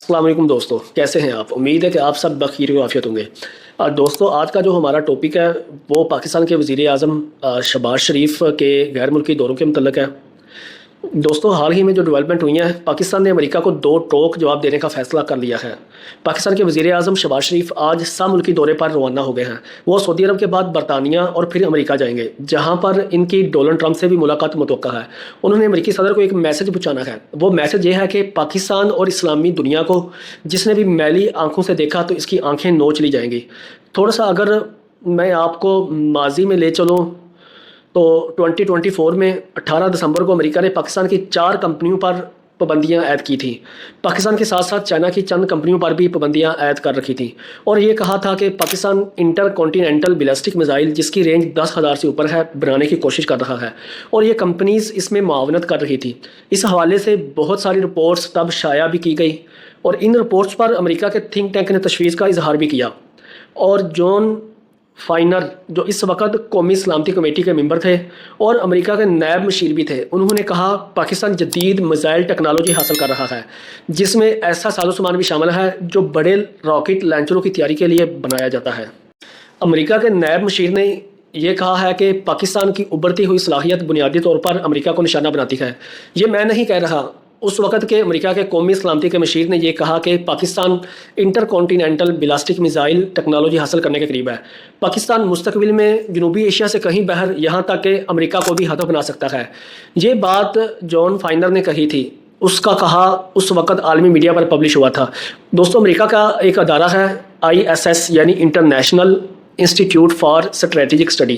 السلام علیکم دوستو، کیسے ہیں آپ؟ امید ہے کہ آپ سب بخیر و عافیت ہوں گے۔ دوستو، آج کا جو ہمارا ٹاپک ہے وہ پاکستان کے وزیر اعظم شہباز شریف کے غیر ملکی دوروں کے متعلق ہے۔ دوستو، حال ہی میں جو ڈیولپمنٹ ہوئی ہیں، پاکستان نے امریکہ کو دو ٹوک جواب دینے کا فیصلہ کر لیا ہے۔ پاکستان کے وزیر اعظم شہباز شریف آج سہ ملکی دورے پر روانہ ہو گئے ہیں۔ وہ سعودی عرب کے بعد برطانیہ اور پھر امریکہ جائیں گے، جہاں پر ان کی ڈونلڈ ٹرمپ سے بھی ملاقات متوقع ہے۔ انہوں نے امریکی صدر کو ایک میسج پہنچانا ہے۔ وہ میسج یہ ہے کہ پاکستان اور اسلامی دنیا کو جس نے بھی میلی آنکھوں سے دیکھا تو اس کی آنکھیں نوچ لی جائیں گی۔ تھوڑا سا اگر میں آپ کو ماضی میں لے چلوں تو 2024 میں 18 دسمبر کو امریکہ نے پاکستان کی 4 کمپنیوں پر پابندیاں عائد کی تھیں۔ پاکستان کے ساتھ ساتھ چائنا کی چند کمپنیوں پر بھی پابندیاں عائد کر رکھی تھیں، اور یہ کہا تھا کہ Pakistan intercontinental ballistic missile جس کی رینج 10,000 سے اوپر ہے بنانے کی کوشش کر رہا ہے، اور یہ کمپنیز اس میں معاونت کر رہی تھی۔ اس حوالے سے بہت ساری رپورٹس تب شائع بھی کی گئی، اور ان رپورٹس پر امریکہ کے تھنک ٹینک نے تشویش کا اظہار بھی کیا۔ اور جون فائنر، جو اس وقت قومی سلامتی کمیٹی کے ممبر تھے اور امریکہ کے نائب مشیر بھی تھے، انہوں نے کہا پاکستان جدید میزائل ٹیکنالوجی حاصل کر رہا ہے جس میں ایسا ساز و سامان بھی شامل ہے جو بڑے راکٹ لانچروں کی تیاری کے لیے بنایا جاتا ہے۔ امریکہ کے نائب مشیر نے یہ کہا ہے کہ پاکستان کی ابھرتی ہوئی صلاحیت بنیادی طور پر امریکہ کو نشانہ بناتی ہے۔ یہ میں نہیں کہہ رہا، اس وقت کے امریکہ کے قومی سلامتی کے مشیر نے یہ کہا کہ Pakistan intercontinental ballistic missile technology حاصل کرنے کے قریب ہے۔ پاکستان مستقبل میں جنوبی ایشیا سے کہیں بہر یہاں تک کہ امریکہ کو بھی ہدف بنا سکتا ہے۔ یہ بات جون فائنر نے کہی تھی، اس کا کہا اس وقت عالمی میڈیا پر پبلش ہوا تھا۔ دوستو، امریکہ کا ایک ادارہ ہے ISS یعنی international institute for strategic study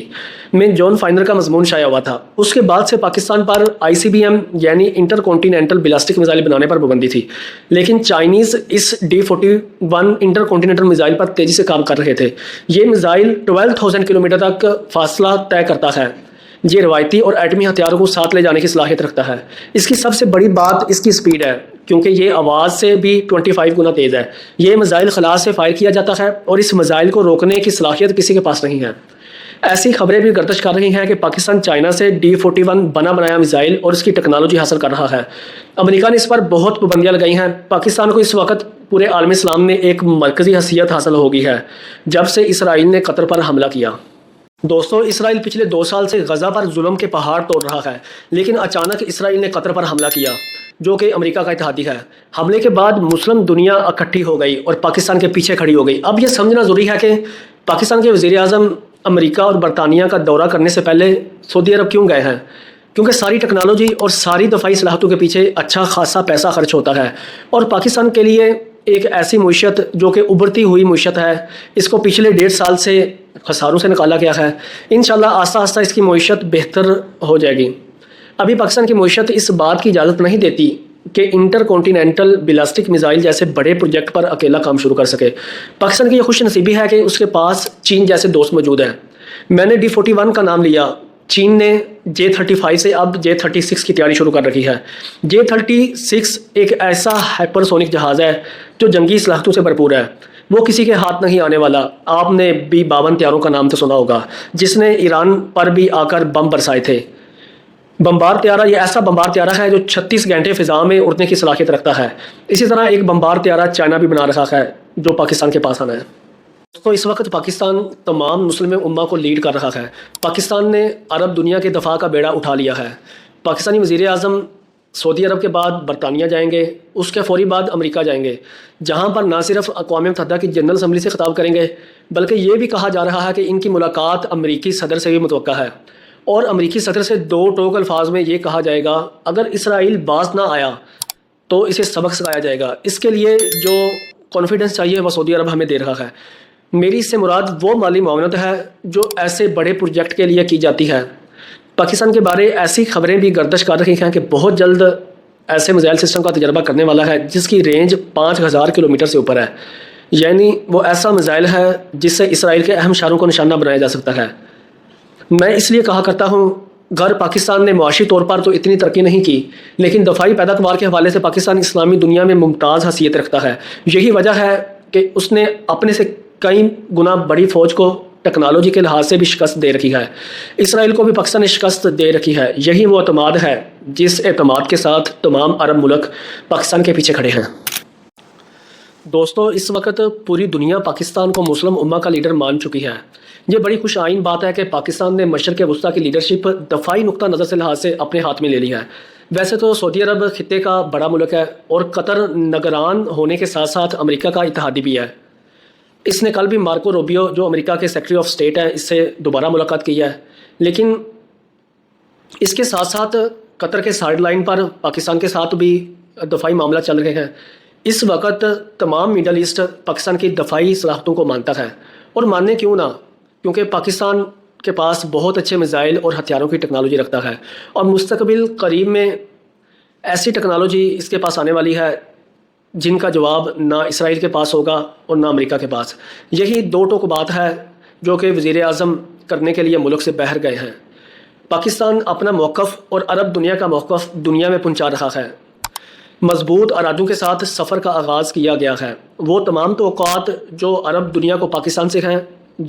میں جون فائنر کا مضمون شائع ہوا تھا۔ اس کے بعد سے پاکستان پر ICBM یعنی انٹر کانٹیننٹل بیلسٹک میزائل بنانے پر پابندی تھی، لیکن چائنیز اس D41 انٹر کانٹیننٹل میزائل پر تیزی سے کام کر رہے تھے۔ یہ میزائل 12,000 کلومیٹر تک فاصلہ طے کرتا ہے۔ یہ روایتی اور ایٹمی ہتھیاروں کو ساتھ لے جانے کی صلاحیت رکھتا ہے۔ اس کی سب سے بڑی بات اس کی سپیڈ ہے، کیونکہ یہ آواز سے بھی 25 گنا تیز ہے۔ یہ میزائل خلا سے فائر کیا جاتا ہے، اور اس میزائل کو روکنے کی صلاحیت کسی کے پاس نہیں ہے۔ ایسی خبریں بھی گردش کر رہی ہیں کہ پاکستان چائنا سے D41 بنا بنایا میزائل اور اس کی ٹیکنالوجی حاصل کر رہا ہے۔ امریکہ نے اس پر بہت پابندیاں لگائی ہیں۔ پاکستان کو اس وقت پورے عالم اسلام میں ایک مرکزی حیثیت حاصل ہو گئی ہے جب سے اسرائیل نے قطر پر حملہ کیا۔ دوستو، اسرائیل پچھلے 2 سال سے غزہ پر ظلم کے پہاڑ توڑ رہا ہے، لیکن اچانک اسرائیل نے قطر پر حملہ کیا جو کہ امریکہ کا اتحادی ہے۔ حملے کے بعد مسلم دنیا اکٹھی ہو گئی اور پاکستان کے پیچھے کھڑی ہو گئی۔ اب یہ سمجھنا ضروری ہے کہ پاکستان کے وزیر اعظم امریکہ اور برطانیہ کا دورہ کرنے سے پہلے سعودی عرب کیوں گئے ہیں؟ کیونکہ ساری ٹیکنالوجی اور ساری دفاعی صلاحیتوں کے پیچھے اچھا خاصا پیسہ خرچ ہوتا ہے، اور پاکستان کے لیے ایک ایسی معیشت جو کہ ابھرتی ہوئی معیشت ہے، اس کو پچھلے 1.5 سال سے خساروں سے نکالا گیا ہے۔ انشاءاللہ آہستہ آہستہ اس کی معیشت بہتر ہو جائے گی۔ ابھی پاکستان کی معیشت اس بات کی اجازت نہیں دیتی کہ انٹر کانٹیننٹل بیلسٹک میزائل جیسے بڑے پروجیکٹ پر اکیلا کام شروع کر سکے۔ پاکستان کی یہ خوش نصیبی ہے کہ اس کے پاس چین جیسے دوست موجود ہیں۔ میں نے D41 کا نام لیا، چین نے J35 سے اب J36 کی تیاری شروع کر رکھی ہے۔ J36 ایک ایسا ہائپر سونک جہاز ہے جو جنگی صلاحیتوں سے بھرپور ہے۔ وہ کسی کے ہاتھ نہیں آنے والا۔ آپ نے B-52 طیاروں کا نام تو سنا ہوگا، جس نے ایران پر بھی آ کر بم برسائے تھے۔ بمبار طیارہ یہ ایسا بمبار طیارہ ہے جو 36 گھنٹے فضا میں اڑنے کی صلاحیت رکھتا ہے۔ اسی طرح ایک بمبار طیارہ چائنا بھی بنا رہا ہے جو پاکستان کے پاس آنا ہے۔ تو اس وقت پاکستان تمام مسلم امہ کو لیڈ کر رہا ہے۔ پاکستان نے عرب دنیا کے دفاع کا بیڑا اٹھا لیا ہے۔ پاکستانی وزیر اعظم سعودی عرب کے بعد برطانیہ جائیں گے، اس کے فوری بعد امریکہ جائیں گے، جہاں پر نہ صرف اقوام متحدہ کی جنرل اسمبلی سے خطاب کریں گے، بلکہ یہ بھی کہا جا رہا ہے کہ ان کی ملاقات امریکی صدر سے بھی متوقع ہے، اور امریکی صدر سے 2 ٹوک الفاظ میں یہ کہا جائے گا اگر اسرائیل باز نہ آیا تو اسے سبق سکھایا جائے گا۔ اس کے لیے جو کانفیڈنس چاہیے وہ سعودی عرب ہمیں دے رہا ہے۔ میری اس سے مراد وہ مالی معاونت ہے جو ایسے بڑے پروجیکٹ کے لیے کی جاتی ہے۔ پاکستان کے بارے ایسی خبریں بھی گردش کر رہی ہیں کہ بہت جلد ایسے میزائل سسٹم کا تجربہ کرنے والا ہے جس کی رینج 5,000 کلومیٹر سے اوپر ہے، یعنی وہ ایسا میزائل ہے جس سے اسرائیل کے اہم شہروں کو نشانہ بنایا جا سکتا ہے۔ میں اس لیے کہا کرتا ہوں گھر پاکستان نے معاشی طور پر تو اتنی ترقی نہیں کی، لیکن دفاعی پیداوار کے حوالے سے پاکستان اسلامی دنیا میں ممتاز حیثیت رکھتا ہے۔ یہی وجہ ہے کہ اس نے اپنے سے کئی گنا بڑی فوج کو ٹیکنالوجی کے لحاظ سے بھی شکست دے رکھی ہے۔ اسرائیل کو بھی پاکستان نے شکست دے رکھی ہے۔ یہی وہ اعتماد ہے جس اعتماد کے ساتھ تمام عرب ملک پاکستان کے پیچھے کھڑے ہیں۔ دوستو اس وقت پوری دنیا پاکستان کو مسلم امہ کا لیڈر مان چکی ہے۔ یہ بڑی خوش آئین بات ہے کہ پاکستان نے مشرق وسطیٰ کی لیڈرشپ دفاعی نقطہ نظر سے لحاظ سے اپنے ہاتھ میں لے لی ہے۔ ویسے تو سعودی عرب خطے کا بڑا ملک ہے اور قطر نگران ہونے کے ساتھ ساتھ امریکہ کا اتحادی بھی ہے۔ اس نے کل بھی مارکو روبیو جو امریکہ کے سیکرٹری آف اسٹیٹ ہیں اس سے دوبارہ ملاقات کی ہے، لیکن اس کے ساتھ ساتھ قطر کے سائیڈ لائن پر پاکستان کے ساتھ بھی دفاعی معاملات چل رہے ہیں۔ اس وقت تمام میڈل ایسٹ پاکستان کی دفاعی صلاحیتوں کو مانتا ہے، اور ماننے کیوں نہ، کیونکہ پاکستان کے پاس بہت اچھے میزائل اور ہتھیاروں کی ٹیکنالوجی رکھتا ہے، اور مستقبل قریب میں ایسی ٹیکنالوجی اس کے پاس آنے والی ہے جن کا جواب نہ اسرائیل کے پاس ہوگا اور نہ امریکہ کے پاس۔ یہی دو ٹوک بات ہے جو کہ وزیر اعظم کرنے کے لیے ملک سے باہر گئے ہیں۔ پاکستان اپنا موقف اور عرب دنیا کا موقف دنیا میں پہنچا رہا ہے۔ مضبوط ارادوں کے ساتھ سفر کا آغاز کیا گیا ہے۔ وہ تمام توقعات جو عرب دنیا کو پاکستان سے ہیں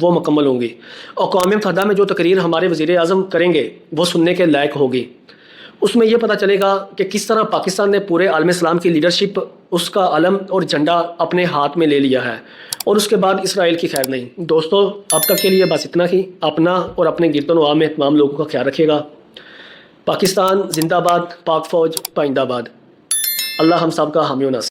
وہ مکمل ہوں گی۔ اقوام متحدہ میں جو تقریر ہمارے وزیر اعظم کریں گے وہ سننے کے لائق ہوگی۔ اس میں یہ پتہ چلے گا کہ کس طرح پاکستان نے پورے عالم اسلام کی لیڈرشپ، اس کا علم اور جھنڈا اپنے ہاتھ میں لے لیا ہے، اور اس کے بعد اسرائیل کی خیر نہیں۔ دوستو اب تک کے لیے بس اتنا ہی۔ اپنا اور اپنے گرد و نواح میں تمام لوگوں کا خیال رکھیے گا۔ پاکستان زندہ باد، پاک فوج پائندہ باد۔ اللہ ہم سب کا حامی و ناصر۔